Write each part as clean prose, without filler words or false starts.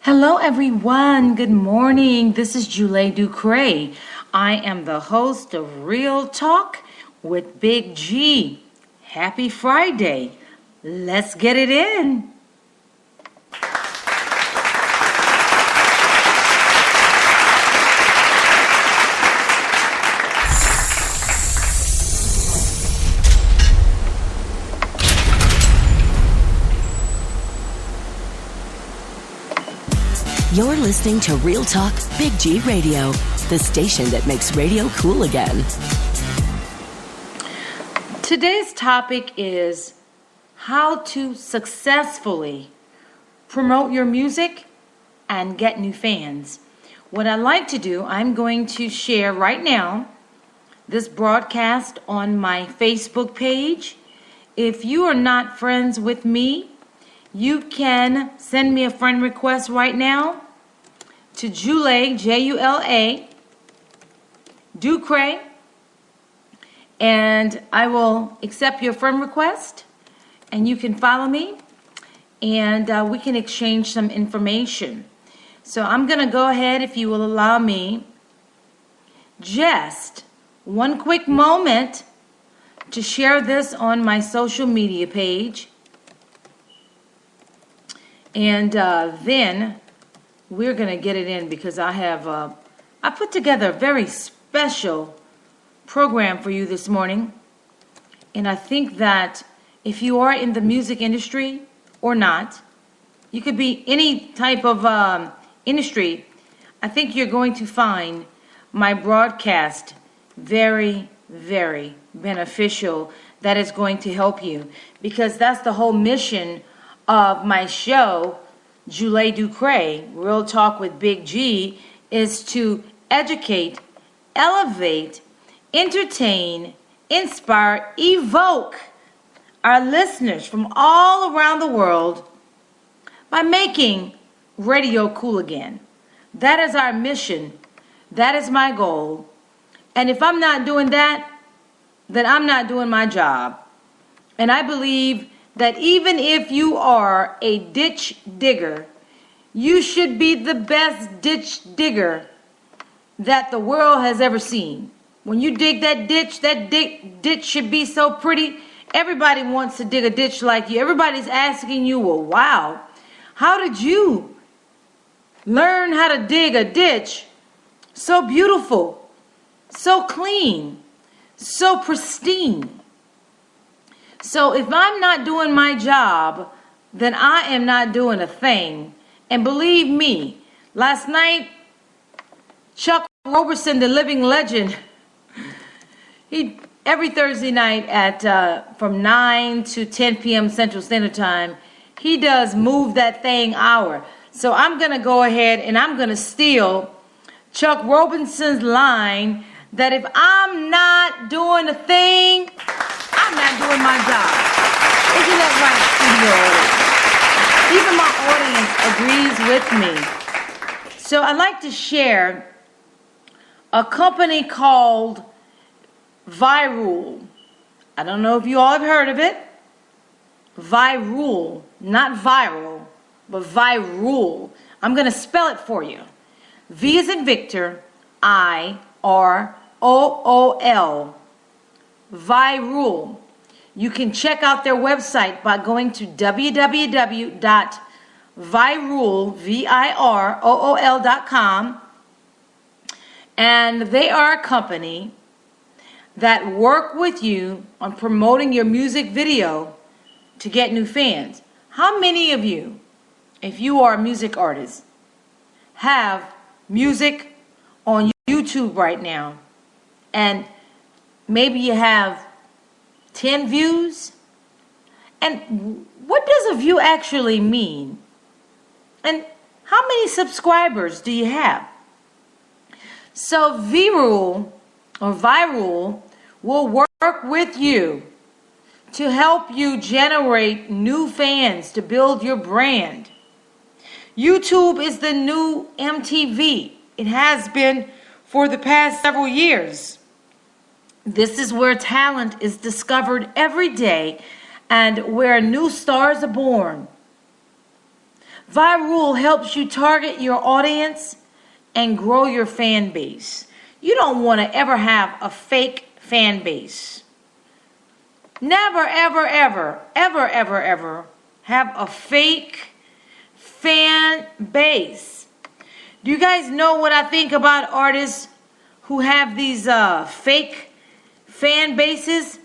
Hello, everyone. Good morning. This is Julie Ducray. I am the host of Real Talk with Big G. Happy Friday. Let's get it in. You're listening to Real Talk Big G Radio, the station that makes radio cool again. Today's topic is how to successfully promote your music and get new fans. What I like to do, I'm going to share right now this broadcast on my Facebook page. If you are not friends with me, you can send me a friend request right now to Julie, Jula, Ducray, and I will accept your friend request, and you can follow me, and we can exchange some information. So I'm going to go ahead, if you will allow me, just one quick moment to share this on my social media page. And then we're going to get it in because I put together a very special program for you this morning. And I think that if you are in the music industry or not, you could be any type of industry, I think you're going to find my broadcast very, very beneficial. That is going to help you because that's the whole mission of my show, Julie Ducray, Real Talk with Big G, is to educate, elevate, entertain, inspire, evoke our listeners from all around the world by making radio cool again. That is our mission. That is my goal. And if I'm not doing that, then I'm not doing my job. And I believe that even if you are a ditch digger, you should be the best ditch digger that the world has ever seen. When you dig that ditch should be so pretty. Everybody wants to dig a ditch like you. Everybody's asking you, well, wow, how did you learn how to dig a ditch so beautiful, so clean, so pristine? So if I'm not doing my job, then I am not doing a thing. And believe me, last night, Chuck Roberson, the living legend, he every Thursday night at from 9 to 10 p.m. Central Standard Time, he does Move That Thing Hour. So I'm going to go ahead and I'm going to steal Chuck Robinson's line that if I'm not doing a thing, I'm not doing my job. Isn't that right, studio audience? Even my audience agrees with me. So I'd like to share a company called Virul. I don't know if you all have heard of it. Virul, not viral, but Virul. I'm going to spell it for you. V as in Victor, I-R-O-O-L. Virul. You can check out their website by going to www.virul.com, and they are a company that work with you on promoting your music video to get new fans. How many of you, if you are a music artist, have music on YouTube right now, and maybe you have 10 views? And what does a view actually mean? And how many subscribers do you have? So Virul will work with you to help you generate new fans to build your brand. YouTube is the new MTV. It has been for the past several years. This is where talent is discovered every day and where new stars are born. ViRule helps you target your audience and grow your fan base. You don't want to ever have a fake fan base. Never, ever, ever, ever, ever, ever have a fake fan base. Do you guys know what I think about artists who have these fake fan bases?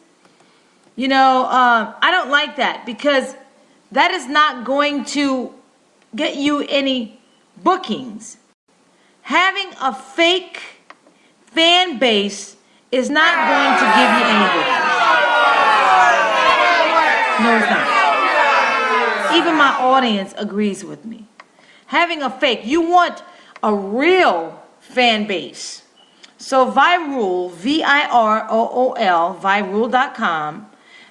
You know, I don't like that, because that is not going to get you any bookings. Having a fake fan base is not going to give you any bookings. No, it's not. Even my audience agrees with me. Having a fake, you want a real fan base. So ViRule, ViRool, ViRule.com,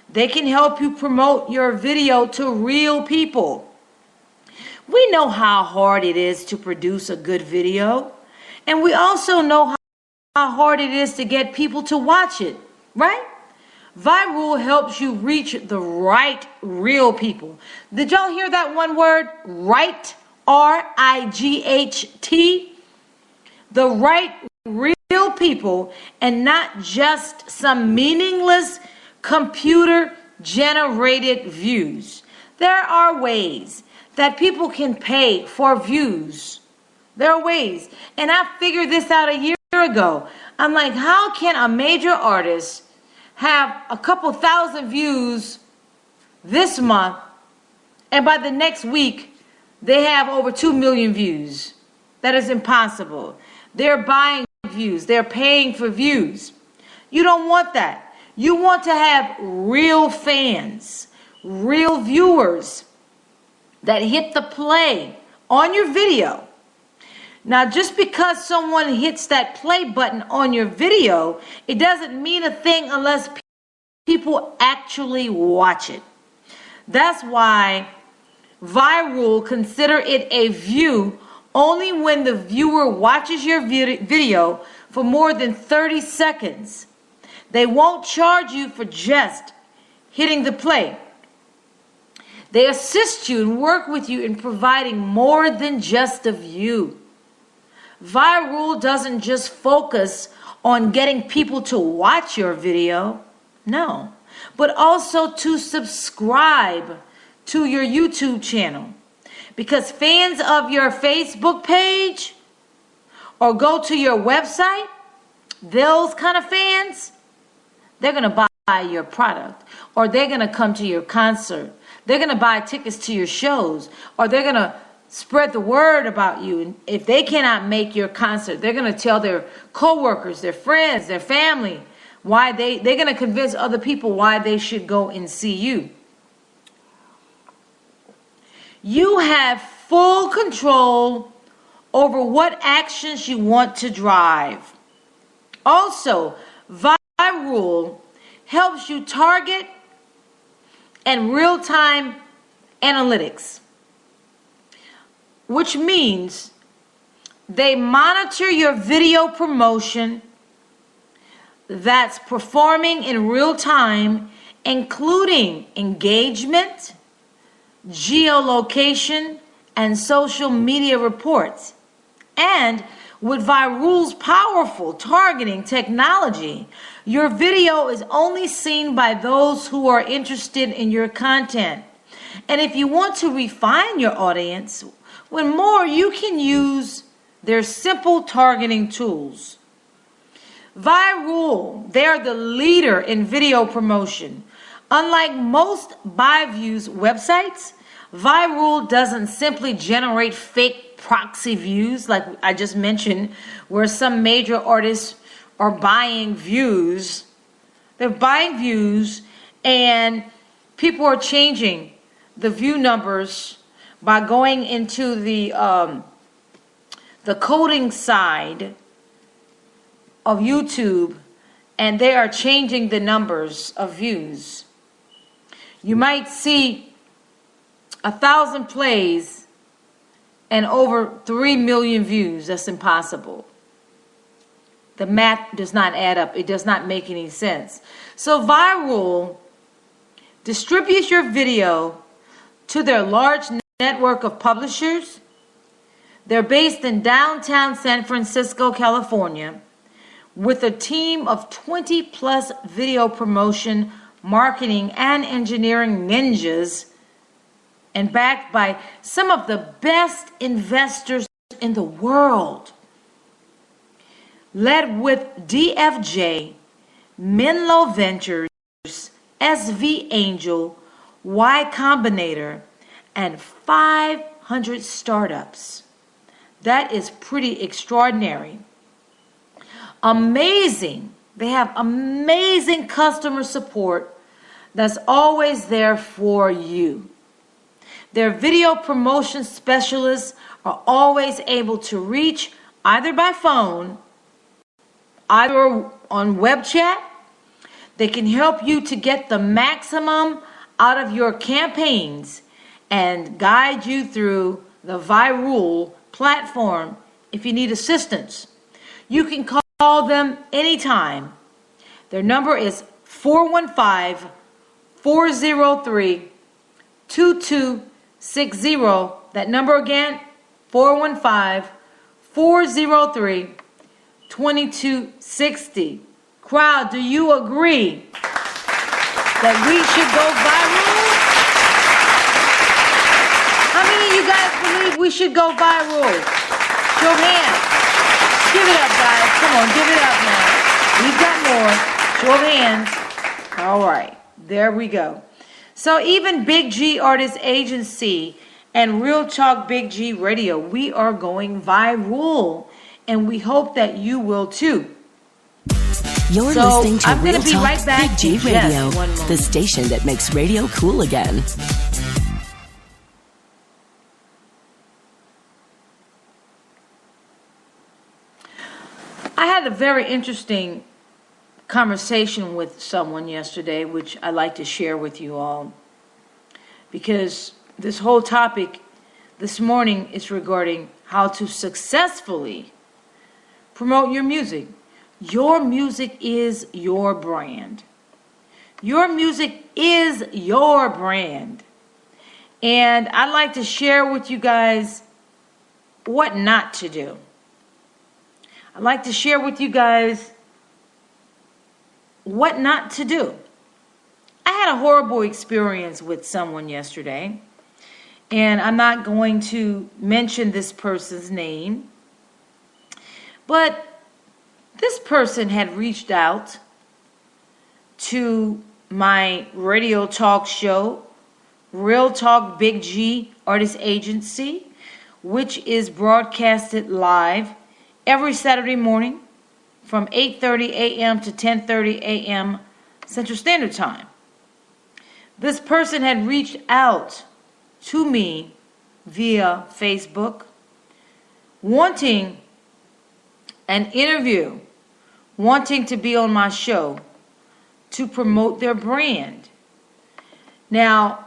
they can help you promote your video to real people. We know how hard it is to produce a good video, and we also know how hard it is to get people to watch it, right? ViRule helps you reach the right real people. Did y'all hear that one word? Right, R-I-G-H-T. The right real people, and not just some meaningless computer generated views. There are ways that people can pay for views. There are ways. And I figured this out a year ago. I'm like, how can a major artist have a couple thousand views this month, and by the next week they have over 2 million views? That is impossible. They're buying views. They're paying for views. You don't want that. You want to have real fans, real viewers that hit the play on your video. Now, just because someone hits that play button on your video, it doesn't mean a thing unless people actually watch it. That's why ViRule consider it a view only when the viewer watches your video for more than 30 seconds. They won't charge you for just hitting the play. They assist you and work with you in providing more than just a view. ViRule doesn't just focus on getting people to watch your video, no, but also to subscribe to your YouTube channel. Because fans of your Facebook page or go to your website, those kind of fans, they're going to buy your product, or they're going to come to your concert. They're going to buy tickets to your shows, or they're going to spread the word about you. And if they cannot make your concert, they're going to tell their coworkers, their friends, their family, why they're going to convince other people why they should go and see you. You have full control over what actions you want to drive. Also, ViRule helps you target and real-time analytics, which means they monitor your video promotion that's performing in real time, including engagement, geolocation, and social media reports. And with ViRule's powerful targeting technology, your video is only seen by those who are interested in your content. And if you want to refine your audience, when more, you can use their simple targeting tools. ViRule, they're the leader in video promotion. Unlike most buy views websites, ViRule doesn't simply generate fake proxy views like I just mentioned, where some major artists are buying views. They're buying views, and people are changing the view numbers by going into the coding side of YouTube, and they are changing the numbers of views. You might see 1,000 plays and over 3 million views. That's impossible. The math does not add up. It does not make any sense. So ViRule distributes your video to their large network of publishers. They're based in downtown San Francisco, California, with a team of 20 plus video promotion, marketing, and engineering ninjas, and backed by some of the best investors in the world. Led with DFJ, Menlo Ventures, SV Angel, Y Combinator, and 500 startups. That is pretty extraordinary. Amazing. They have amazing customer support that's always there for you. Their video promotion specialists are always able to reach either by phone, either on web chat. They can help you to get the maximum out of your campaigns and guide you through the Virul platform if you need assistance. You can call them anytime. Their number is 415-403-2260. That number again, 415-403-2260. Crowd, do you agree that we should go viral? How many of you guys believe we should go viral? Show hands. Give it up, guys. Come on, give it up now. We've got more. Show of hands. All right, there we go. So even Big G Artist Agency and Real Talk Big G Radio, we are going viral, and we hope that you will too. You're So, listening to I'm Real gonna be Talk right back Big G in just Radio, one moment. the station that makes radio cool again. I had a very interesting conversation with someone yesterday, which I'd like to share with you all, because this whole topic this morning is regarding how to successfully promote your music. Your music is your brand. Your music is your brand. And I'd like to share with you guys what not to do. I'd like to share with you guys what not to do. I had a horrible experience with someone yesterday, and I'm not going to mention this person's name, but this person had reached out to my radio talk show, Real Talk Big G Artist Agency, which is broadcasted live every Saturday morning from 8:30 a.m. to 10:30 a.m. Central Standard Time. This person had reached out to me via Facebook, wanting an interview, wanting to be on my show to promote their brand. Now,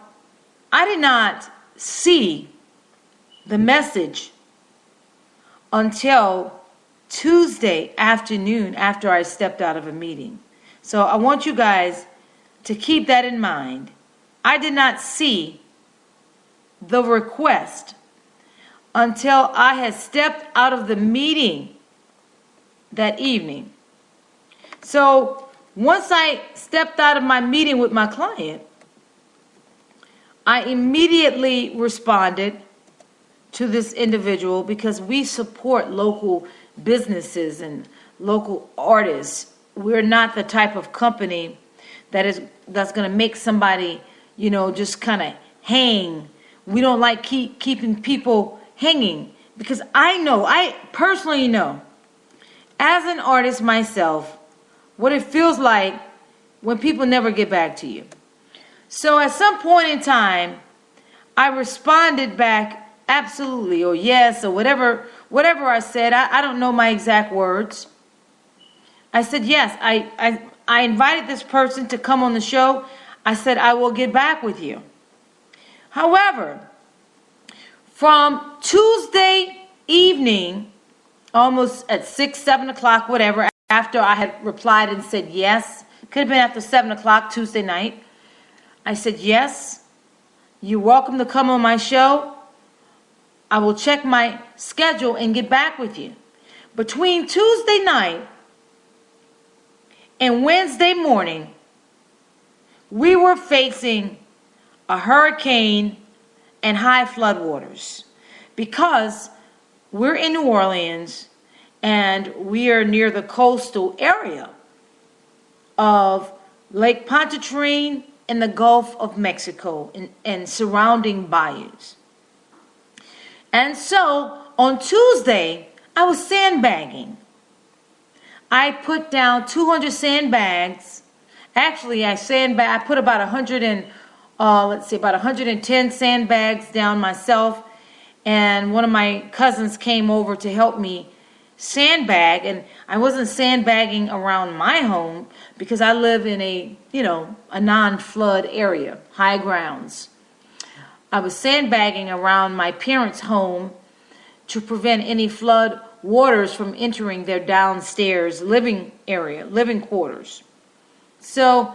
I did not see the message until Tuesday afternoon after I stepped out of a meeting. So I want you guys to keep that in mind. I did not see the request until I had stepped out of the meeting that evening. So once I stepped out of my meeting with my client, I immediately responded to this individual because we support local businesses and local artists. We're not the type of company that's going to make somebody, just kind of hang. We don't like keeping people hanging, because I personally know, as an artist myself, what it feels like when people never get back to you. So at some point in time, I responded back absolutely, or yes, or whatever I said. I don't know my exact words. I said yes. I invited this person to come on the show. I said I will get back with you. However, from Tuesday evening, almost at 6, 7 o'clock, whatever, after I had replied and said yes, could have been after 7 o'clock Tuesday night, I said yes, you're welcome to come on my show. I will check my schedule and get back with you. Between Tuesday night and Wednesday morning, we were facing a hurricane and high floodwaters because we're in New Orleans and we are near the coastal area of Lake Pontchartrain and the Gulf of Mexico and surrounding bayous. And so on Tuesday, I was sandbagging. I put down 200 sandbags. Actually, I put about 110 sandbags down myself. And one of my cousins came over to help me sandbag. And I wasn't sandbagging around my home because I live in a non-flood area, high grounds. I was sandbagging around my parents' home to prevent any flood waters from entering their downstairs living quarters. So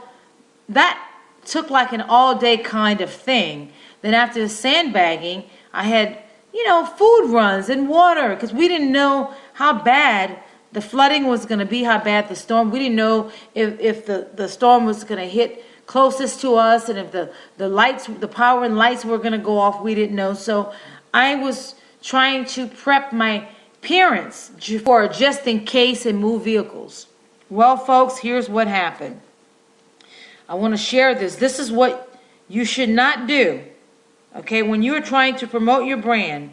that took like an all-day kind of thing. Then after the sandbagging, I had, food runs and water because we didn't know how bad the flooding was going to be, how bad the storm. We didn't know if the storm was going to hit closest to us and if the power and lights were going to go off. We didn't know. So I was trying to prep my parents for just in case and move vehicles. Well, folks, here's what happened. I want to share this. This is what you should not do. Okay, when you are trying to promote your brand,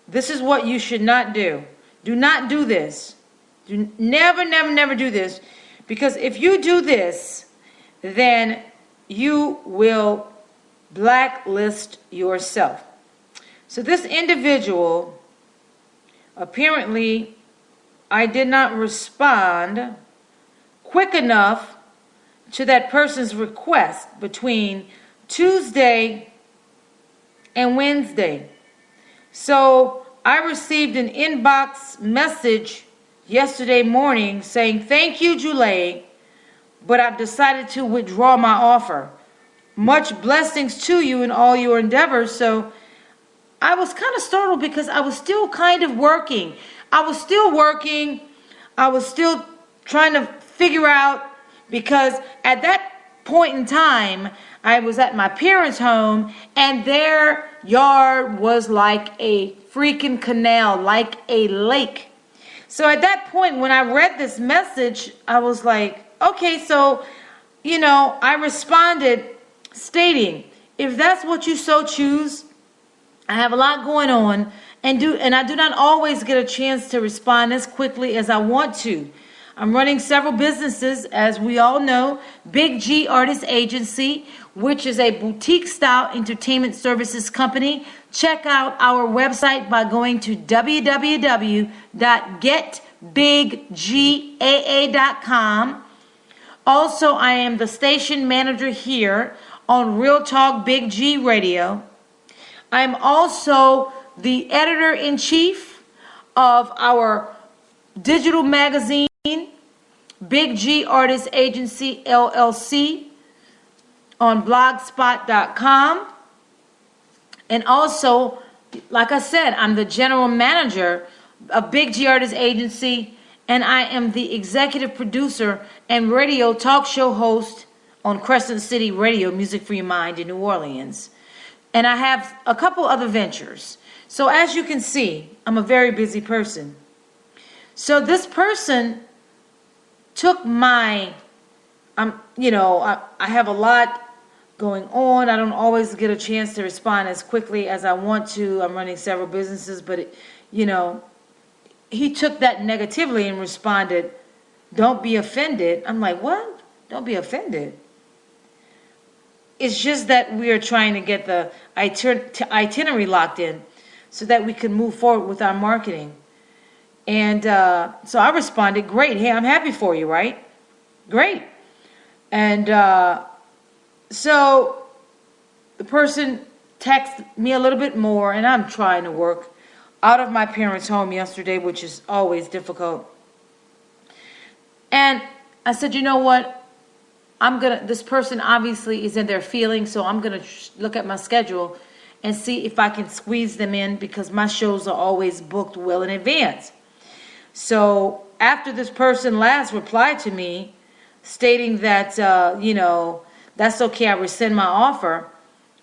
this is what you should not do. Do not do this. Never do this. Because if you do this, then you will blacklist yourself. So this individual, apparently, I did not respond quick enough to that person's request between Tuesday and Wednesday. So I received an inbox message yesterday morning saying, "Thank you, Julie, but I've decided to withdraw my offer. Much blessings to you in all your endeavors." So I was kind of startled because I was still kind of working. I was still trying to figure out, because at that point in time, I was at my parents' home and their yard was like a freaking canal, like a lake. So at that point, when I read this message, I was like, okay, so, I responded stating, if that's what you so choose, I have a lot going on and I do not always get a chance to respond as quickly as I want to. I'm running several businesses, as we all know. Big G Artist Agency, which is a boutique style entertainment services company. Check out our website by going to www.getbiggaa.com. Also, I am the station manager here on Real Talk Big G Radio. I'm also the editor-in-chief of our digital magazine, Big G Artist Agency LLC, on blogspot.com. And also, like I said, I'm the general manager of Big G Artist Agency, and I am the executive producer and radio talk show host on Crescent City Radio, Music for Your Mind in New Orleans. And I have a couple other ventures. So as you can see, I'm a very busy person. So this person took I have a lot going on. I don't always get a chance to respond as quickly as I want to. I'm running several businesses, but he took that negatively and responded, "Don't be offended." I'm like, what? Don't be offended. It's just that we are trying to get the itinerary locked in so that we can move forward with our marketing. And so I responded, "Great. Hey, I'm happy for you, right? Great." And so the person texted me a little bit more, and I'm trying to work out of my parents' home yesterday, which is always difficult. And I said, you know what? This person obviously is in their feelings, so I'm going to look at my schedule and see if I can squeeze them in, because my shows are always booked well in advance. So after this person last replied to me stating that, that's okay, I rescind my offer.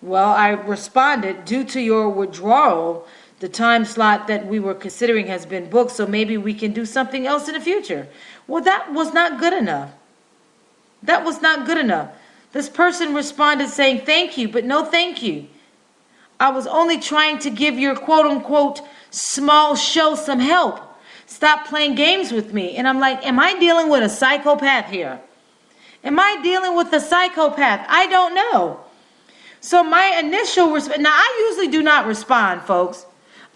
Well, I responded, due to your withdrawal, the time slot that we were considering has been booked, so maybe we can do something else in the future. Well, that was not good enough. That was not good enough. This person responded saying, thank you, but no thank you. I was only trying to give your quote-unquote small show some help. Stop playing games with me. And I'm like, am I dealing with a psychopath here? Am I dealing with a psychopath? I don't know. So my initial response, now I usually do not respond, folks.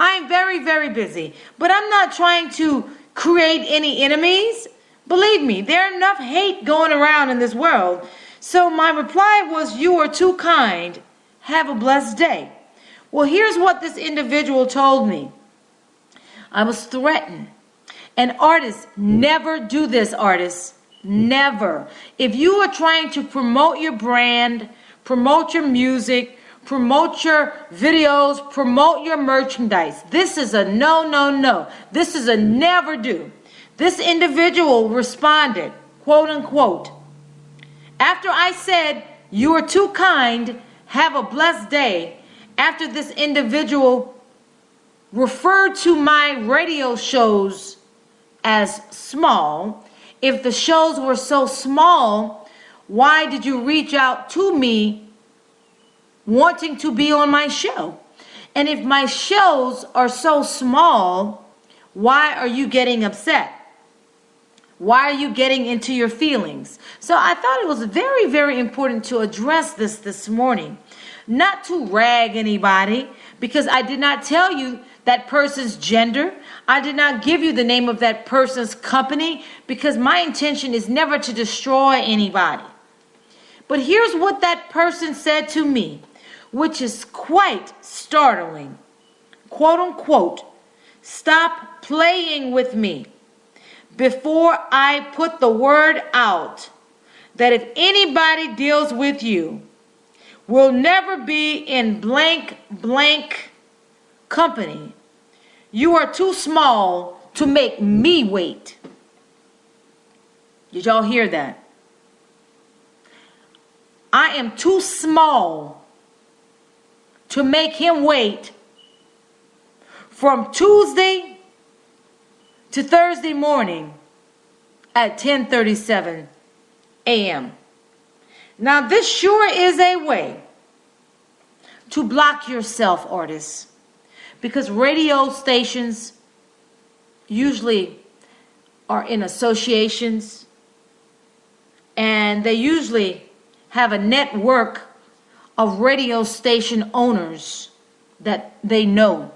I am very, very busy. But I'm not trying to create any enemies. Believe me, there's enough hate going around in this world. So my reply was, you are too kind. Have a blessed day. Well, here's what this individual told me. I was threatened. And artists, never do this, artists. Never. If you are trying to promote your brand, promote your music, promote your videos, promote your merchandise, this is a no, no, no. This is a never do. This individual responded, quote unquote, after I said, you are too kind, have a blessed day, after this individual referred to my radio shows as small. If the shows were so small, why did you reach out to me wanting to be on my show? And if my shows are so small, why are you getting upset? Why are you getting into your feelings? So I thought it was very, very important to address this morning. Not to rag anybody, because I did not tell you that person's gender. I did not give you the name of that person's company, because my intention is never to destroy anybody. But here's what that person said to me, which is quite startling. Quote unquote, stop playing with me before I put the word out that if anybody deals with you, will never be in blank, blank company. You are too small to make me wait. Did y'all hear that? I am too small to make him wait from Tuesday to Thursday morning at 10:37 a.m. Now, this sure is a way to block yourself, artists, because radio stations usually are in associations, and they usually have a network of radio station owners that they know,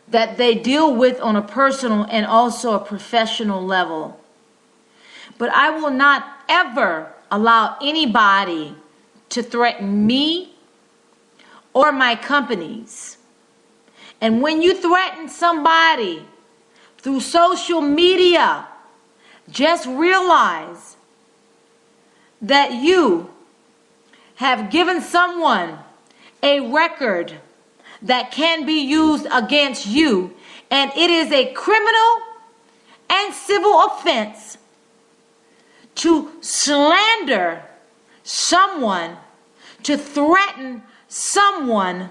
that they deal with on a personal and also a professional level. But I will not ever allow anybody to threaten me or my companies. And when you threaten somebody through social media, just realize that you have given someone a record that can be used against you, and it is a criminal and civil offense to slander someone, to threaten someone,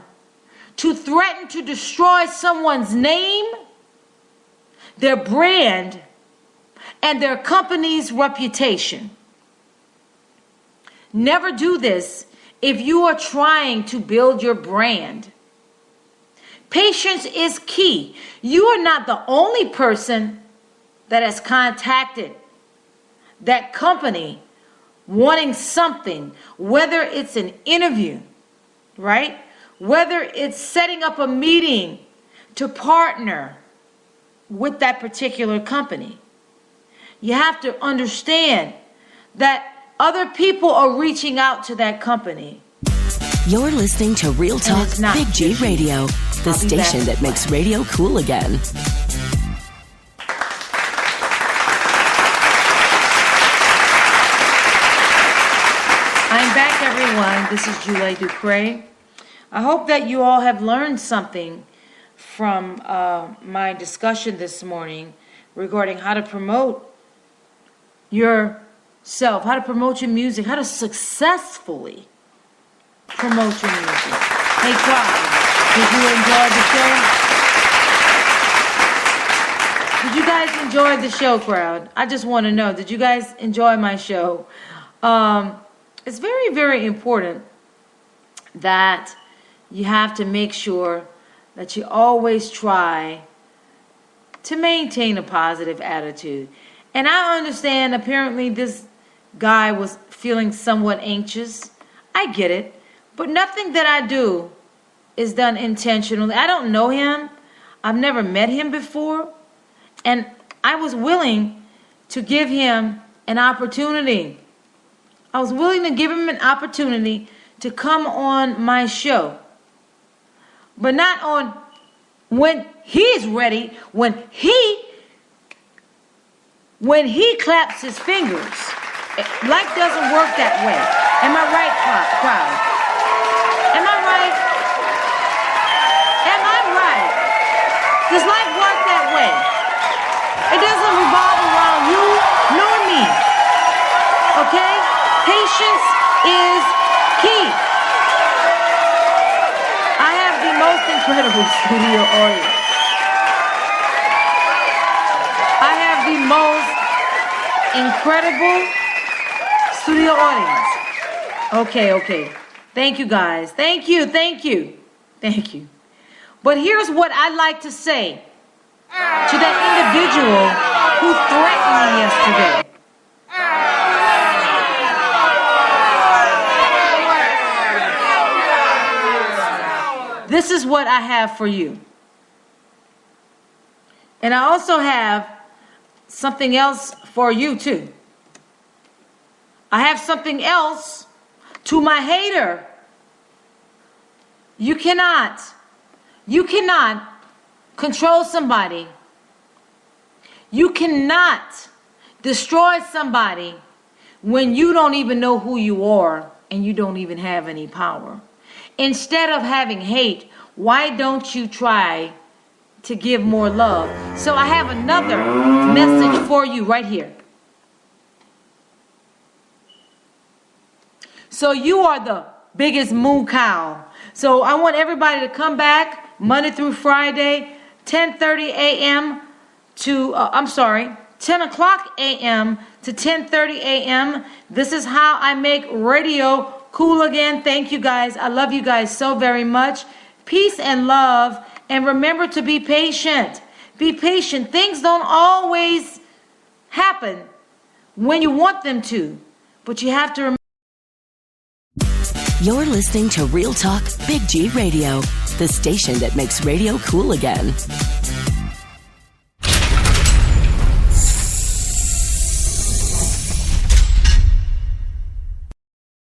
to threaten to destroy someone's name, their brand, and their company's reputation. Never do this if you are trying to build your brand. Patience is key. You are not the only person that has contacted that company wanting something, whether it's an interview, right? Whether it's setting up a meeting to partner with that particular company. You have to understand that other people are reaching out to that company. You're listening to Real Talk Big G Radio, the station that makes radio cool again. I'm back, everyone. This is Julie Dupree. I hope that you all have learned something from my discussion this morning regarding how to promote yourself, how to promote your music, how to successfully promote your music. Hey, Clyde, did you enjoy the show? Did you guys enjoy the show, crowd? I just want to know, did you guys enjoy my show? It's very, very important that you have to make sure that you always try to maintain a positive attitude. And I understand apparently this guy was feeling somewhat anxious. I get it. But nothing that I do is done intentionally. I don't know him. I've never met him before. And I was willing to give him an opportunity. I was willing to give him an opportunity to come on my show. But not on when he's ready, when he claps his fingers. Life doesn't work that way. Am I right, crowd? Am I right? Am I right? Does life work that way? It doesn't revolve around you nor me. Okay? Patience is key. I have the most incredible studio audience. I have the most incredible studio audience. Okay. Thank you, guys. Thank you. But here's what I'd like to say to that individual who threatened me yesterday. This is what I have for you. And I also have something else for you too. I have something else to my hater. You cannot control somebody. You cannot destroy somebody when you don't even know who you are and you don't even have any power. Instead of having hate, why don't you try to give more love? So I have another message for you right here. So you are the biggest moo cow. So I want everybody to come back Monday through Friday, 10:30 a.m. to 10 o'clock a.m. to 10:30 a.m. This is how I make radio cool again. Thank you guys. I love you guys so very much. Peace and love. And remember to be patient. Be patient. Things don't always happen when you want them to. But you have to remember. You're listening to Real Talk Big G Radio, the station that makes radio cool again.